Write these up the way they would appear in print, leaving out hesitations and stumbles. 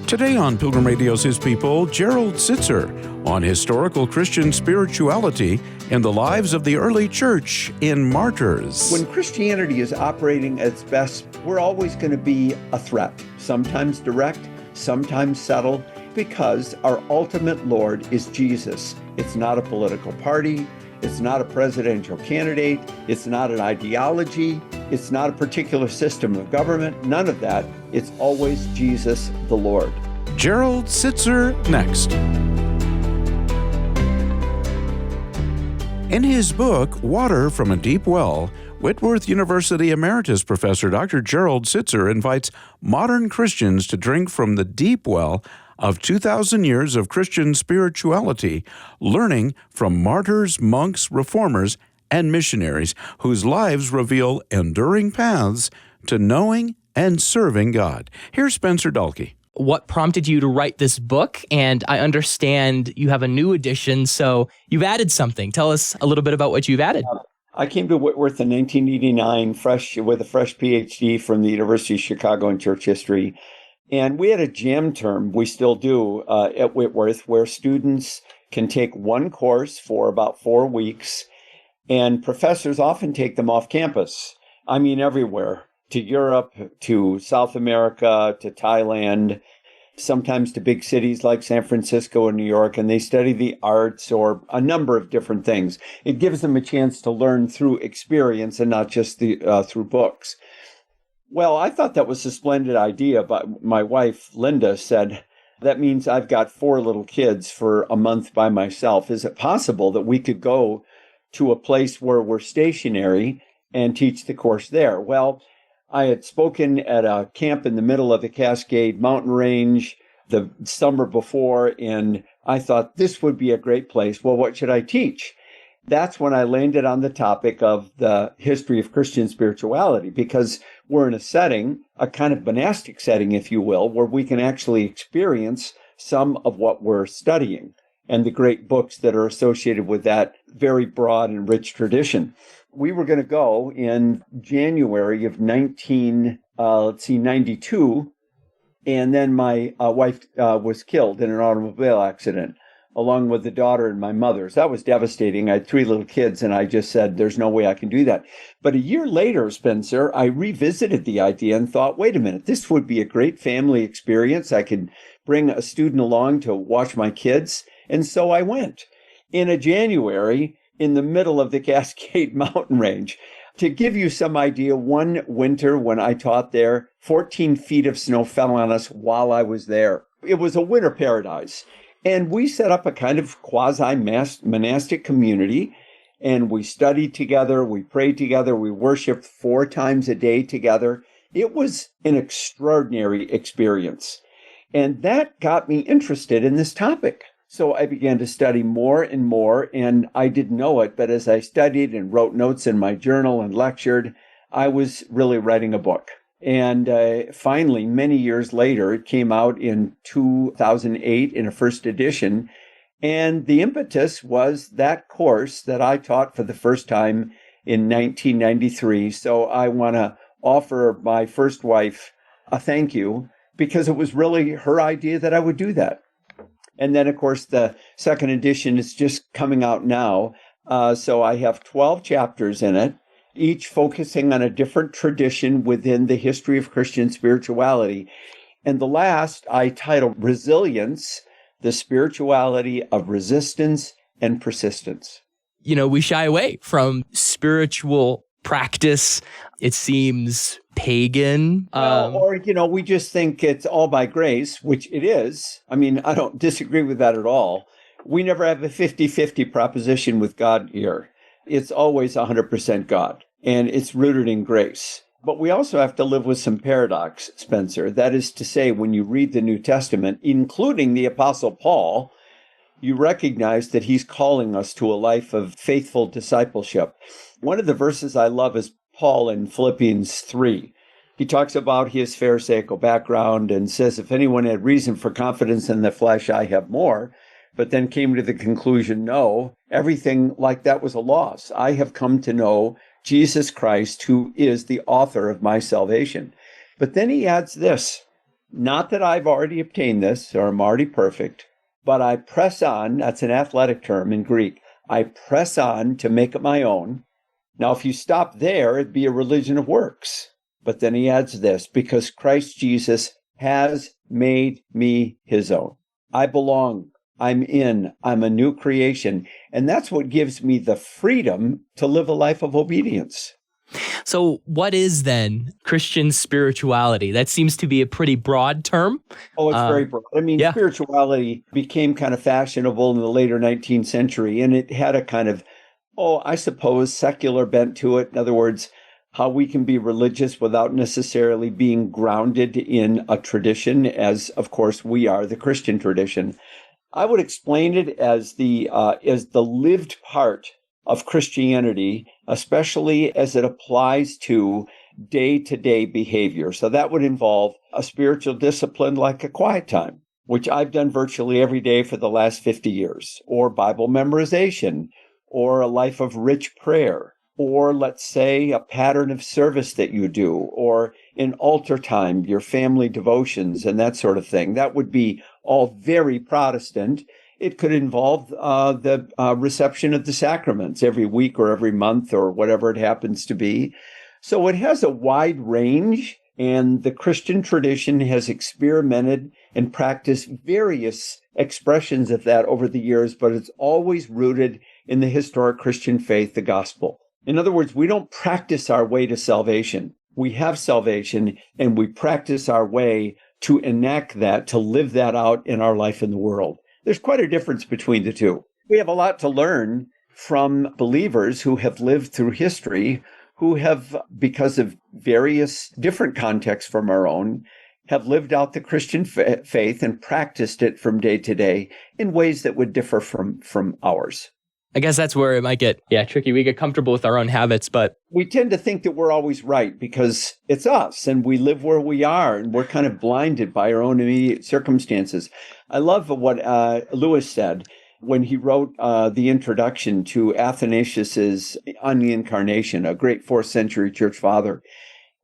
Today on Pilgrim Radio's His People, Gerald Sittser on historical Christian spirituality and the lives of the early church in Martyrs. When Christianity is operating at its best, we're always going to be a threat, sometimes direct, sometimes subtle, because our ultimate Lord is Jesus. It's not a political party. It's not a presidential candidate. It's not an ideology. It's not a particular system of government. None of that. It's always Jesus the Lord. Gerald Sittser next. In his book, Water from a Deep Well, Whitworth University Emeritus Professor Dr. Gerald Sittser invites modern Christians to drink from the deep well of 2,000 years of Christian spirituality, learning from martyrs, monks, reformers, and missionaries whose lives reveal enduring paths to knowing and serving God. Here's Spencer Dalke. What prompted you to write this book? And I understand you have a new edition, so you've added something. Tell us a little bit about what you've added. I came to Whitworth in 1989, with a fresh PhD from the University of Chicago in church history. And we had a jam term, we still do, at Whitworth, where students can take one course for about 4 weeks, and professors often take them off campus. I mean, everywhere, to Europe, to South America, to Thailand, sometimes to big cities like San Francisco and New York, and they study the arts or a number of different things. It gives them a chance to learn through experience and not just through books. Well, I thought that was a splendid idea, but my wife, Linda, said, that means I've got 4 little kids for a month by myself. Is it possible that we could go to a place where we're stationary and teach the course there? Well, I had spoken at a camp in the middle of the Cascade Mountain Range the summer before, and I thought this would be a great place. Well, what should I teach? That's when I landed on the topic of the history of Christian spirituality, because we're in a setting, a kind of monastic setting, if you will, where we can actually experience some of what we're studying and the great books that are associated with that very broad and rich tradition. We were going to go in January of 92, and then my wife was killed in an automobile accident, along with the daughter and my mother. So that was devastating. I had 3 little kids, and I just said, there's no way I can do that. But a year later, Spencer, I revisited the idea and thought, wait a minute, this would be a great family experience. I could bring a student along to watch my kids. And so I went in a January in the middle of the Cascade Mountain Range. To give you some idea, one winter when I taught there, 14 feet of snow fell on us while I was there. It was a winter paradise. And we set up a kind of quasi-monastic community, and we studied together, we prayed together, we worshiped 4 times a day together. It was an extraordinary experience. And that got me interested in this topic. So I began to study more and more, and I didn't know it, but as I studied and wrote notes in my journal and lectured, I was really writing a book. And finally, many years later, it came out in 2008 in a first edition. And the impetus was that course that I taught for the first time in 1993. So I want to offer my first wife a thank you, because it was really her idea that I would do that. And then, of course, the second edition is just coming out now. So I have 12 chapters in it, each focusing on a different tradition within the history of Christian spirituality. And the last I titled Resilience, the Spirituality of Resistance and Persistence. You know, we shy away from spiritual practice. It seems pagan. We just think it's all by grace, which it is. I mean, I don't disagree with that at all. We never have a 50-50 proposition with God here. It's always 100% God, and it's rooted in grace. But we also have to live with some paradox, Spencer. That is to say, when you read the New Testament, including the Apostle Paul, you recognize that he's calling us to a life of faithful discipleship. One of the verses I love is Paul in Philippians 3. He talks about his Pharisaical background and says, if anyone had reason for confidence in the flesh, I have more. But then came to the conclusion, no, everything like that was a loss. I have come to know Jesus Christ, who is the author of my salvation. But then he adds this, Not that I've already obtained this or I'm already perfect, but I press on. That's an athletic term in Greek. I press on to make it my own. Now, if you stop there, it'd be a religion of works. But then he adds this, because Christ Jesus has made me his own. I belong. I'm a new creation. And that's what gives me the freedom to live a life of obedience. So what is then Christian spirituality? That seems to be a pretty broad term. Oh, it's very broad. I mean, spirituality became kind of fashionable in the later 19th century, and it had a kind of, I suppose, secular bent to it. In other words, how we can be religious without necessarily being grounded in a tradition, as, of course, we are, the Christian tradition. I would explain it as the lived part of Christianity, especially as it applies to day-to-day behavior. So that would involve a spiritual discipline like a quiet time, which I've done virtually every day for the last 50 years, or Bible memorization, or a life of rich prayer, or let's say a pattern of service that you do, or in altar time, your family devotions and that sort of thing. That would be all very Protestant. It could involve the reception of the sacraments every week or every month or whatever it happens to be. So it has a wide range, and the Christian tradition has experimented and practiced various expressions of that over the years, but it's always rooted in the historic Christian faith, the gospel. In other words, we don't practice our way to salvation. We have salvation, and we practice our way to enact that, to live that out in our life in the world. There's quite a difference between the two. We have a lot to learn from believers who have lived through history, who have, because of various different contexts from our own, have lived out the Christian faith and practiced it from day to day in ways that would differ from ours. I guess that's where it might get, tricky. We get comfortable with our own habits, but we tend to think that we're always right because it's us and we live where we are and we're kind of blinded by our own immediate circumstances. I love what Lewis said when he wrote the introduction to Athanasius's On the Incarnation, a great 4th century church father.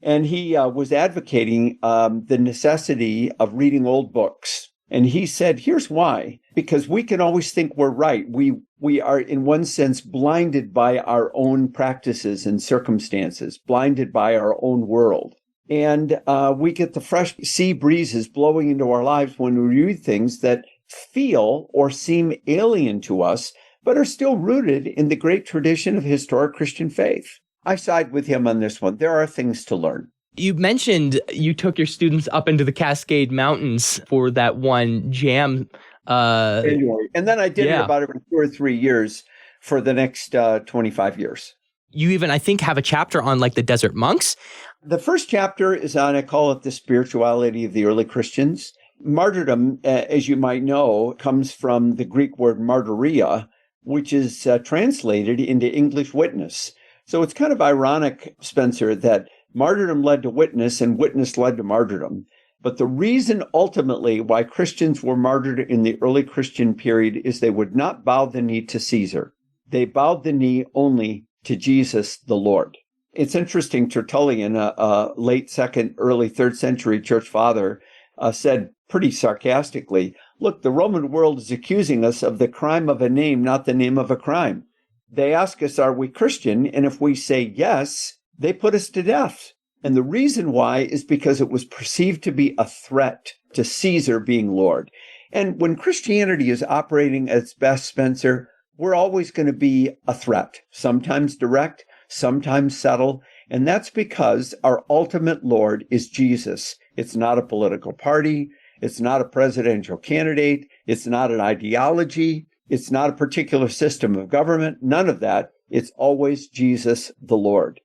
And he was advocating the necessity of reading old books. And he said, here's why. Because we can always think we're right. We are, in one sense, blinded by our own practices and circumstances, blinded by our own world. And we get the fresh sea breezes blowing into our lives when we read things that feel or seem alien to us, but are still rooted in the great tradition of historic Christian faith. I side with him on this one. There are things to learn. You mentioned you took your students up into the Cascade Mountains for that one jam. January. And then I did it about every 2 or 3 years for the next 25 years. You even, I think, have a chapter on like the desert monks. The first chapter is on, I call it the spirituality of the early Christians. Martyrdom, as you might know, comes from the Greek word martyria, which is translated into English witness. So it's kind of ironic, Spencer, that martyrdom led to witness and witness led to martyrdom. But the reason ultimately why Christians were martyred in the early Christian period is they would not bow the knee to Caesar. They bowed the knee only to Jesus the Lord. It's interesting, Tertullian, a late 2nd, early 3rd century church father, said pretty sarcastically, look, the Roman world is accusing us of the crime of a name, not the name of a crime. They ask us, are we Christian? And if we say yes, they put us to death. And the reason why is because it was perceived to be a threat to Caesar being Lord. And when Christianity is operating at its best, Spencer, we're always going to be a threat, sometimes direct, sometimes subtle. And that's because our ultimate Lord is Jesus. It's not a political party. It's not a presidential candidate. It's not an ideology. It's not a particular system of government. None of that. It's always Jesus the Lord.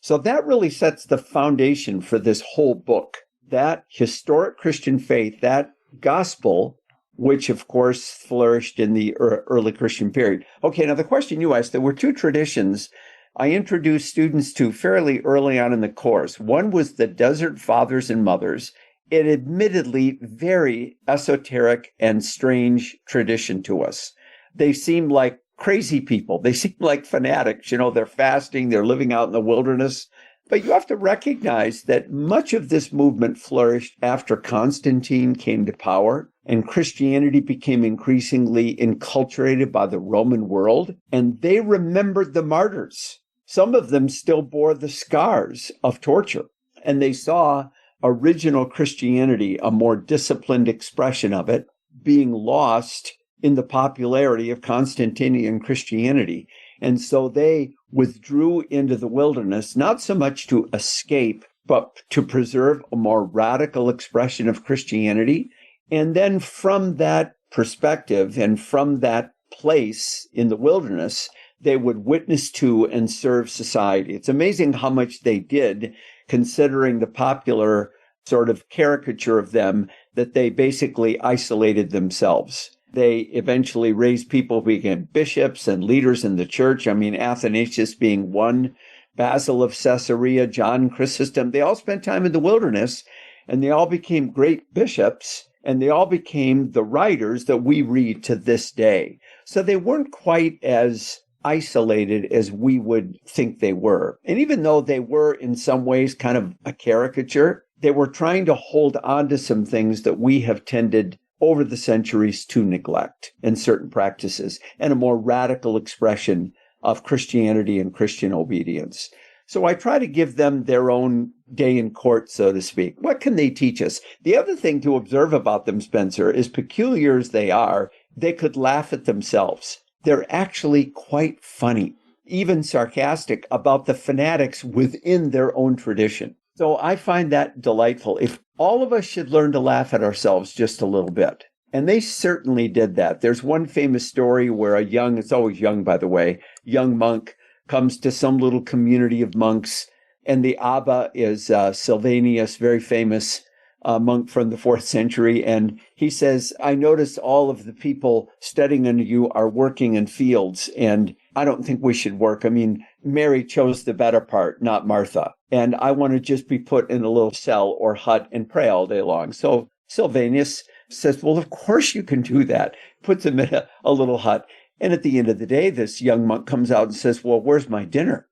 So that really sets the foundation for this whole book. That historic Christian faith, that gospel, which of course flourished in the early Christian period. Okay, now the question you asked, there were 2 traditions I introduced students to fairly early on in the course. One was the Desert Fathers and Mothers, an admittedly very esoteric and strange tradition to us. They seem like crazy people. They seem like fanatics. You know, they're fasting, they're living out in the wilderness. But you have to recognize that much of this movement flourished after Constantine came to power and Christianity became increasingly enculturated by the Roman world. And they remembered the martyrs. Some of them still bore the scars of torture. And they saw original Christianity, a more disciplined expression of it, being lost in the popularity of Constantinian Christianity. And so they withdrew into the wilderness, not so much to escape, but to preserve a more radical expression of Christianity. And then from that perspective and from that place in the wilderness, they would witness to and serve society. It's amazing how much they did, considering the popular sort of caricature of them, that they basically isolated themselves. They eventually raised people who became bishops and leaders in the church. I mean, Athanasius being one, Basil of Caesarea, John Chrysostom. They all spent time in the wilderness, and they all became great bishops, and they all became the writers that we read to this day. So they weren't quite as isolated as we would think they were. And even though they were in some ways kind of a caricature, they were trying to hold on to some things that we have tended over the centuries to neglect in certain practices, and a more radical expression of Christianity and Christian obedience. So I try to give them their own day in court, so to speak. What can they teach us? The other thing to observe about them, Spencer, is peculiar as they are, they could laugh at themselves. They're actually quite funny, even sarcastic about the fanatics within their own tradition. So I find that delightful. If all of us should learn to laugh at ourselves just a little bit. And they certainly did that. There's one famous story where it's always young, by the way, young monk comes to some little community of monks. And the Abba is Sylvanus, very famous monk from the 4th century. And he says, I notice all of the people studying under you are working in fields, and I don't think we should work. I mean, Mary chose the better part, not Martha. And I want to just be put in a little cell or hut and pray all day long. So Sylvanus says, well, of course you can do that. Puts him in a little hut. And at the end of the day, this young monk comes out and says, well, where's my dinner?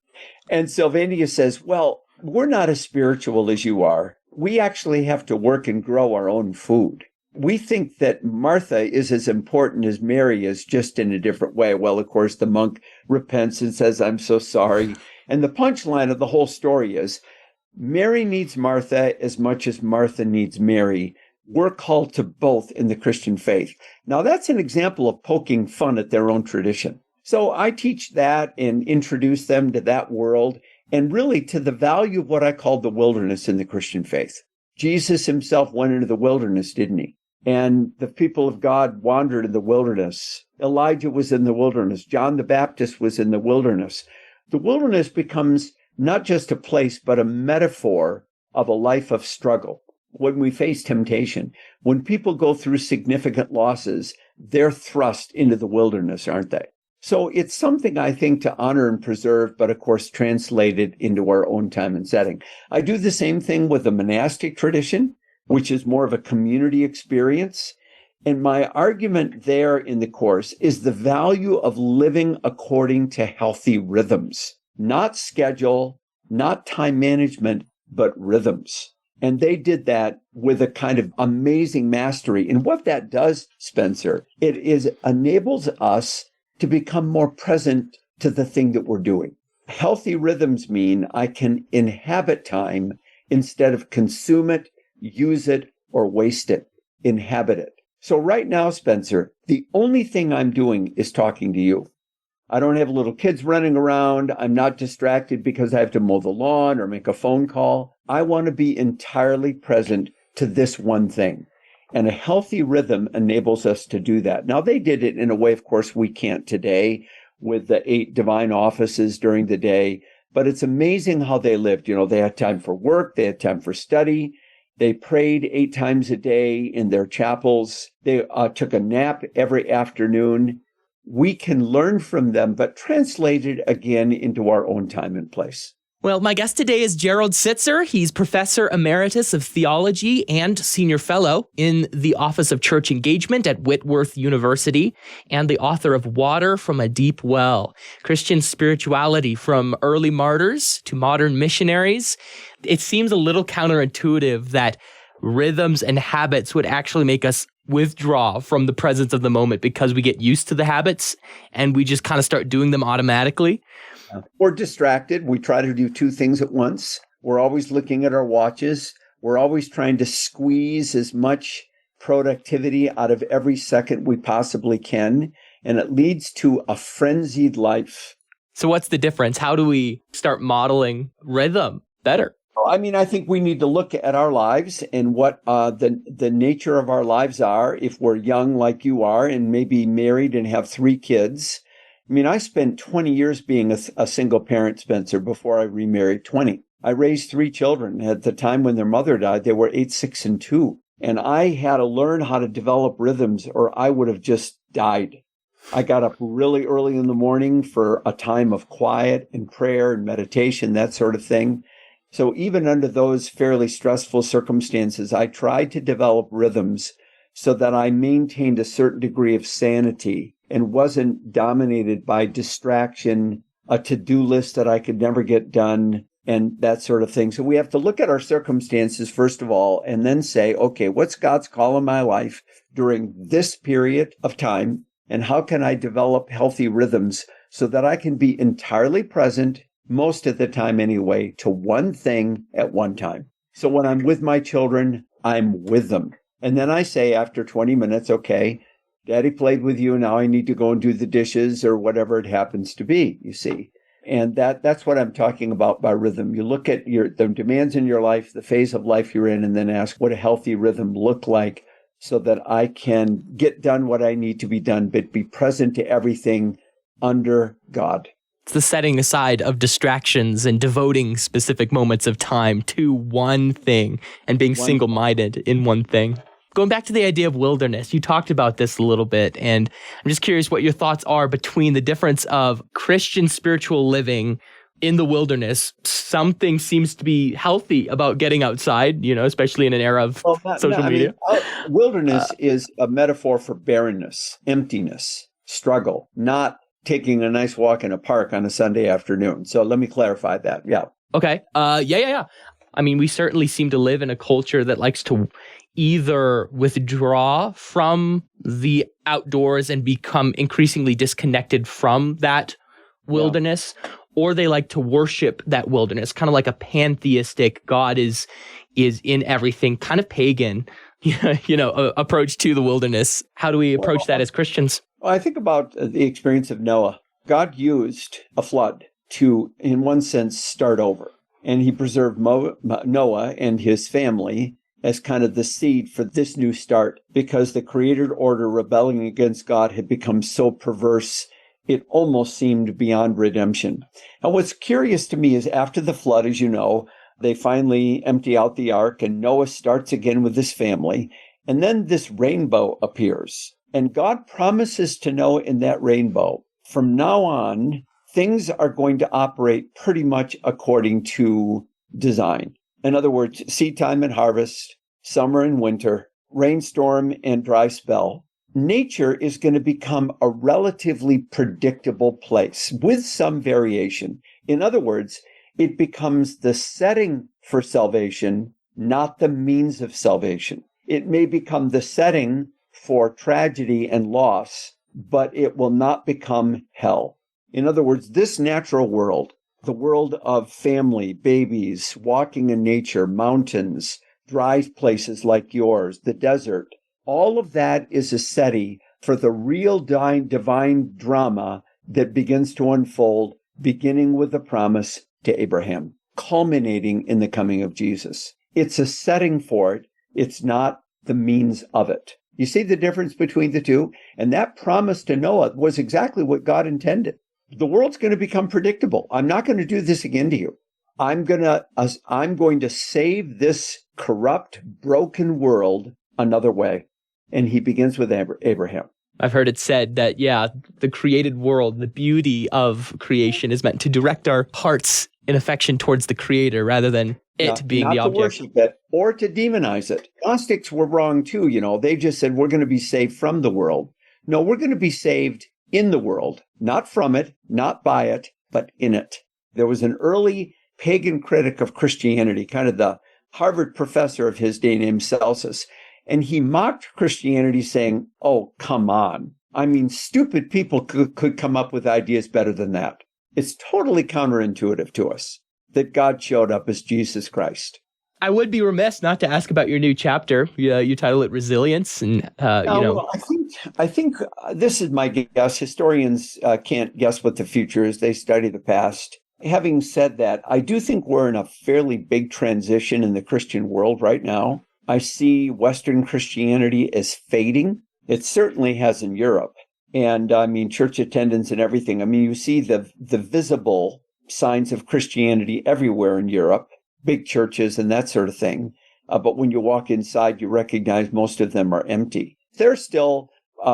And Sylvanus says, well, we're not as spiritual as you are. We actually have to work and grow our own food. We think that Martha is as important as Mary is, just in a different way. Well, of course, the monk repents and says, I'm so sorry. And the punchline of the whole story is, Mary needs Martha as much as Martha needs Mary. We're called to both in the Christian faith. Now, that's an example of poking fun at their own tradition. So I teach that and introduce them to that world, and really to the value of what I call the wilderness in the Christian faith. Jesus himself went into the wilderness, didn't he? And the people of God wandered in the wilderness. Elijah was in the wilderness. John the Baptist was in the wilderness. The wilderness becomes not just a place, but a metaphor of a life of struggle. When we face temptation, when people go through significant losses, they're thrust into the wilderness, aren't they? So it's something I think to honor and preserve, but of course translate it into our own time and setting. I do the same thing with the monastic tradition, which is more of a community experience. And my argument there in the course is the value of living according to healthy rhythms, not schedule, not time management, but rhythms. And they did that with a kind of amazing mastery. And what that does, Spencer, it enables us to become more present to the thing that we're doing. Healthy rhythms mean I can inhabit time instead of consume it, use it, or waste it. Inhabit it. So right now, Spencer, the only thing I'm doing is talking to you. I don't have little kids running around. I'm not distracted because I have to mow the lawn or make a phone call. I want to be entirely present to this one thing. And a healthy rhythm enables us to do that. Now, they did it in a way, of course, we can't today with the 8 divine offices during the day. But it's amazing how they lived. You know, they had time for work. They had time for study. They prayed 8 times a day in their chapels. They took a nap every afternoon. We can learn from them, but translate it again into our own time and place. Well, my guest today is Gerald Sittser. He's Professor Emeritus of Theology and Senior Fellow in the Office of Church Engagement at Whitworth University and the author of Water from a Deep Well, Christian Spirituality from Early Martyrs to Modern Missionaries. It seems a little counterintuitive that rhythms and habits would actually make us withdraw from the presence of the moment because we get used to the habits and we just kind of start doing them automatically. We're distracted. We try to do two things at once. We're always looking at our watches. We're always trying to squeeze as much productivity out of every second we possibly can. And it leads to a frenzied life. So what's the difference? How do we start modeling rhythm better? I mean, I think we need to look at our lives and what the nature of our lives are. If we're young like you are and maybe married and have 3 kids. I mean, I spent 20 years being a single parent, Spencer, before I remarried. 20. I raised 3 children. At the time when their mother died, they were 8, 6, and 2. And I had to learn how to develop rhythms or I would have just died. I got up really early in the morning for a time of quiet and prayer and meditation, that sort of thing. So even under those fairly stressful circumstances, I tried to develop rhythms so that I maintained a certain degree of sanity and wasn't dominated by distraction, a to-do list that I could never get done, and that sort of thing. So we have to look at our circumstances, first of all, and then say, okay, what's God's call in my life during this period of time, and how can I develop healthy rhythms so that I can be entirely present, most of the time anyway, to one thing at one time. So when I'm with my children, I'm with them. And then I say after 20 minutes, okay, Daddy played with you, now I need to go and do the dishes or whatever it happens to be, you see. And that's what I'm talking about by rhythm. You look at the demands in your life, the phase of life you're in, and then ask what a healthy rhythm look like so that I can get done what I need to be done, but be present to everything under God. It's the setting aside of distractions and devoting specific moments of time to one thing and being single-minded in one thing. Going back to the idea of wilderness, you talked about this a little bit, and I'm just curious what your thoughts are between the difference of Christian spiritual living in the wilderness. Something seems to be healthy about getting outside, especially in an era of social media. Wilderness is a metaphor for barrenness, emptiness, struggle, not taking a nice walk in a park on a Sunday afternoon. So let me clarify that. Yeah. Okay. Yeah. I mean, we certainly seem to live in a culture that likes to either withdraw from the outdoors and become increasingly disconnected from that wilderness, or they like to worship that wilderness, kind of like a pantheistic God is in everything, kind of pagan, approach to the wilderness. How do we approach that as Christians? Well, I think about the experience of Noah. God used a flood to, in one sense, start over. And he preserved Noah and his family as kind of the seed for this new start, because the created order rebelling against God had become so perverse, it almost seemed beyond redemption. And what's curious to me is after the flood, as you know, they finally empty out the ark and Noah starts again with his family. And then this rainbow appears. And God promises to Noah in that rainbow, from now on, things are going to operate pretty much according to design. In other words, seed time and harvest, summer and winter, rainstorm and dry spell. Nature is going to become a relatively predictable place with some variation. In other words, it becomes the setting for salvation, not the means of salvation. It may become the setting for tragedy and loss, but it will not become hell. In other words, this natural world, the world of family, babies, walking in nature, mountains, dry places like yours, the desert, all of that is a setting for the real divine drama that begins to unfold, beginning with the promise to Abraham, culminating in the coming of Jesus. It's a setting for it. It's not the means of it. You see the difference between the two? And that promise to Noah was exactly what God intended. The world's going to become predictable. I'm not going to do this again to you. I'm going to save this corrupt, broken world another way. And he begins with Abraham. I've heard it said that, the created world, the beauty of creation is meant to direct our hearts an affection towards the creator rather than it being the object. Not to worship it or to demonize it. Gnostics were wrong too, They just said we're going to be saved from the world. No, we're going to be saved in the world, not from it, not by it, but in it. There was an early pagan critic of Christianity, kind of the Harvard professor of his day named Celsus, and he mocked Christianity saying, oh, come on. I mean, stupid people could come up with ideas better than that. It's totally counterintuitive to us that God showed up as Jesus Christ. I would be remiss not to ask about your new chapter. You title it Resilience, and Well, I think this is my guess. Historians can't guess what the future is; they study the past. Having said that, I do think we're in a fairly big transition in the Christian world right now. I see Western Christianity as fading. It certainly has in Europe, and I mean church attendance and everything. I mean, you see the visible signs of Christianity everywhere in Europe. Big churches and that sort of thing. But when you walk inside, you recognize most of them are empty. There are still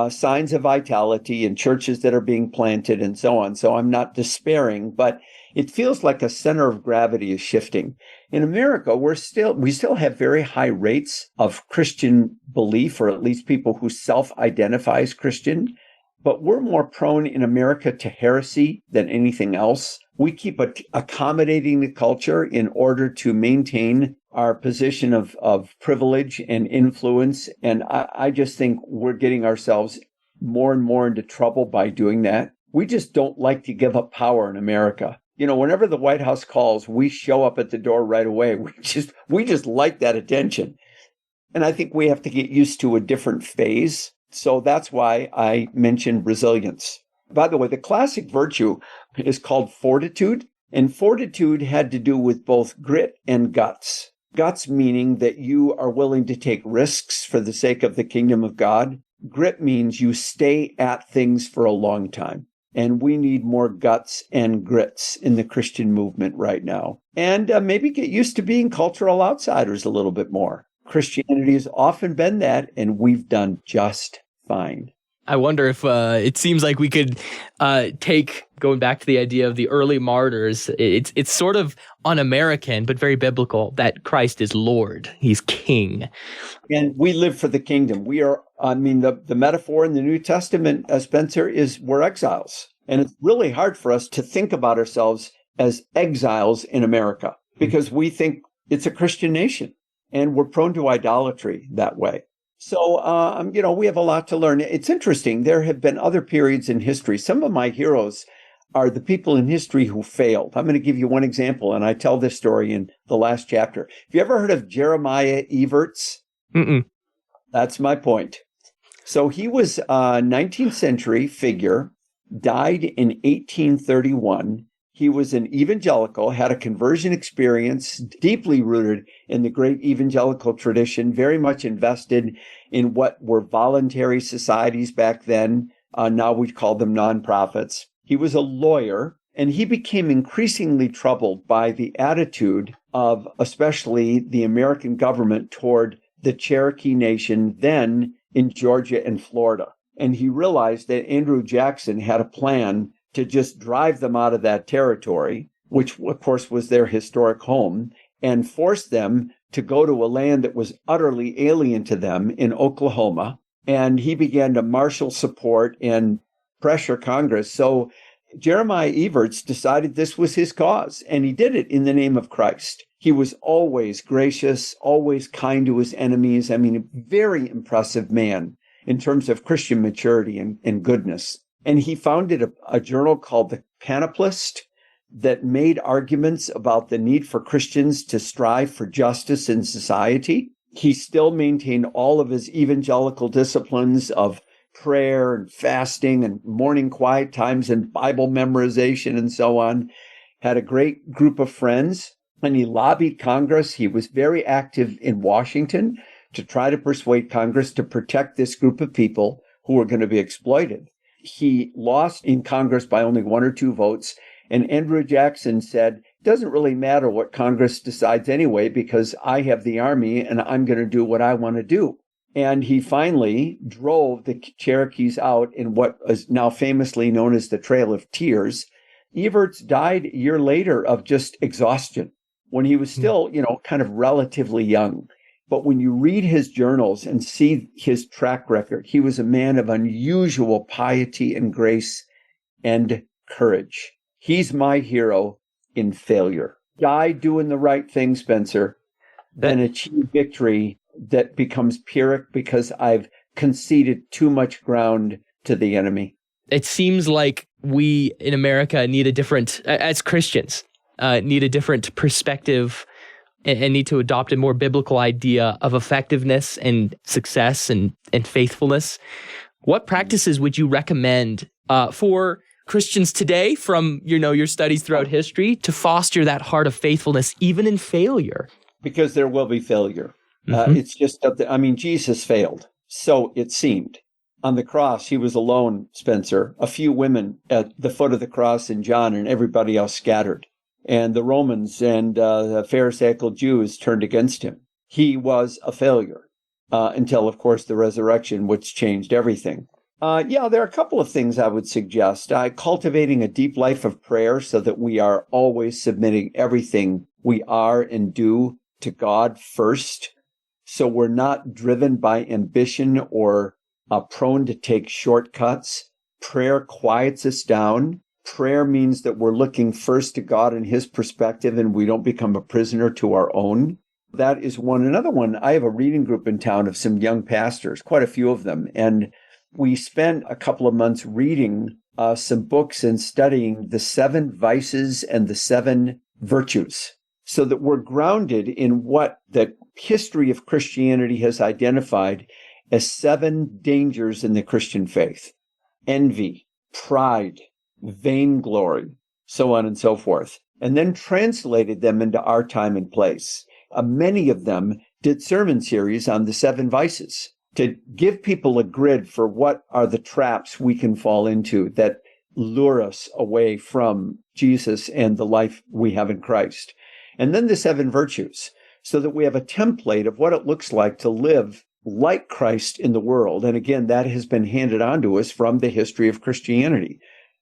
signs of vitality in churches that are being planted and so on. So I'm not despairing, but it feels like a center of gravity is shifting. In America, we still have very high rates of Christian belief, or at least people who self-identify as Christian. But we're more prone in America to heresy than anything else. We keep accommodating the culture in order to maintain our position of privilege and influence. And I just think we're getting ourselves more and more into trouble by doing that. We just don't like to give up power in America. Whenever the White House calls, we show up at the door right away. We just like that attention. And I think we have to get used to a different phase. So that's why I mentioned resilience. By the way, the classic virtue is called fortitude, and fortitude had to do with both grit and guts. Guts meaning that you are willing to take risks for the sake of the kingdom of God. Grit means you stay at things for a long time. And we need more guts and grits in the Christian movement right now. And maybe get used to being cultural outsiders a little bit more. Christianity has often been that, and we've done just fine. I wonder if it seems like we could going back to the idea of the early martyrs, it's sort of un-American, but very biblical, that Christ is Lord. He's King. And we live for the kingdom. We are, the metaphor in the New Testament, Spencer, is we're exiles. And it's really hard for us to think about ourselves as exiles in America because we think it's a Christian nation. And we're prone to idolatry that way. So, we have a lot to learn. It's interesting. There have been other periods in history. Some of my heroes are the people in history who failed. I'm going to give you one example, and I tell this story in the last chapter. Have you ever heard of Jeremiah Everts? Mm-mm. That's my point. So he was a 19th century figure, died in 1831. He was an evangelical, had a conversion experience, deeply rooted in the great evangelical tradition, very much invested in what were voluntary societies back then. Now we call them nonprofits. He was a lawyer, and he became increasingly troubled by the attitude of especially the American government toward the Cherokee Nation, then in Georgia and Florida. And he realized that Andrew Jackson had a plan to just drive them out of that territory, which of course was their historic home, and force them to go to a land that was utterly alien to them in Oklahoma. And he began to marshal support and pressure Congress. So Jeremiah Everts decided this was his cause, and he did it in the name of Christ. He was always gracious, always kind to his enemies. A very impressive man in terms of Christian maturity and goodness. And he founded a journal called The Panoplist that made arguments about the need for Christians to strive for justice in society. He still maintained all of his evangelical disciplines of prayer and fasting and morning quiet times and Bible memorization and so on. Had a great group of friends, and he lobbied Congress. He was very active in Washington to try to persuade Congress to protect this group of people who were going to be exploited. He lost in Congress by only 1 or 2 votes. And Andrew Jackson said, it doesn't really matter what Congress decides anyway, because I have the army and I'm going to do what I want to do. And he finally drove the Cherokees out in what is now famously known as the Trail of Tears. Everts died a year later of just exhaustion when he was still, kind of relatively young. But when you read his journals and see his track record, he was a man of unusual piety and grace and courage. He's my hero in failure. Die doing the right thing, Spencer, then achieve victory that becomes Pyrrhic because I've conceded too much ground to the enemy. It seems like we in America need a different, as Christians, need a different perspective and need to adopt a more biblical idea of effectiveness and success and faithfulness. What practices would you recommend for Christians today from, your studies throughout history to foster that heart of faithfulness even in failure? Because there will be failure. It's just, Jesus failed. So it seemed. On the cross, he was alone, Spencer. A few women at the foot of the cross and John and everybody else scattered. And the Romans and the Pharisaical Jews turned against him. He was a failure until, of course, the resurrection, which changed everything. There are a couple of things I would suggest. Cultivating a deep life of prayer so that we are always submitting everything we are and do to God first. So we're not driven by ambition or prone to take shortcuts. Prayer quiets us down. Prayer means that we're looking first to God and his perspective, and we don't become a prisoner to our own. That is one. Another one, I have a reading group in town of some young pastors, quite a few of them, and we spent a couple of months reading some books and studying the 7 vices and the 7 virtues, so that we're grounded in what the history of Christianity has identified as 7 dangers in the Christian faith: envy, pride, vainglory, so on and so forth, and then translated them into our time and place. Many of them did sermon series on the 7 vices to give people a grid for what are the traps we can fall into that lure us away from Jesus and the life we have in Christ. And then the 7 virtues, so that we have a template of what it looks like to live like Christ in the world. And again, that has been handed on to us from the history of Christianity.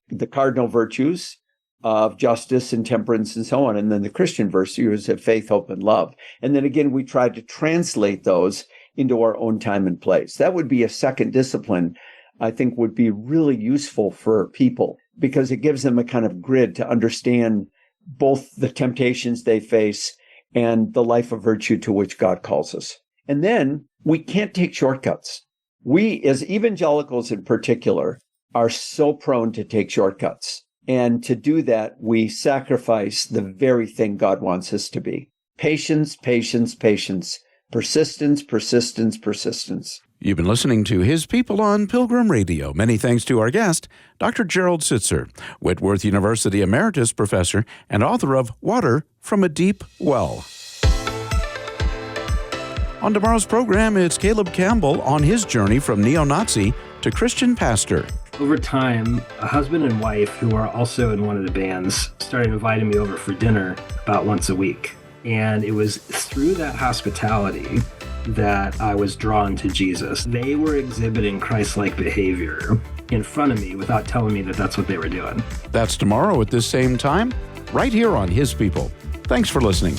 The cardinal virtues of justice and temperance and so on, and then the Christian virtues of faith, hope, and love. And then again, we tried to translate those into our own time and place. That would be a second discipline I think would be really useful for people, because it gives them a kind of grid to understand both the temptations they face and the life of virtue to which God calls us. And then we can't take shortcuts. We, as evangelicals in particular, are so prone to take shortcuts. And to do that, we sacrifice the very thing God wants us to be. Patience, patience, patience. Persistence, persistence, persistence. You've been listening to His People on Pilgrim Radio. Many thanks to our guest, Dr. Gerald Sittser, Whitworth University Emeritus Professor and author of Water from a Deep Well. On tomorrow's program, it's Caleb Campbell on his journey from neo-Nazi to Christian pastor. Over time, a husband and wife who are also in one of the bands started inviting me over for dinner about once a week. And it was through that hospitality that I was drawn to Jesus. They were exhibiting Christ-like behavior in front of me without telling me that that's what they were doing. That's tomorrow at this same time, right here on His People. Thanks for listening.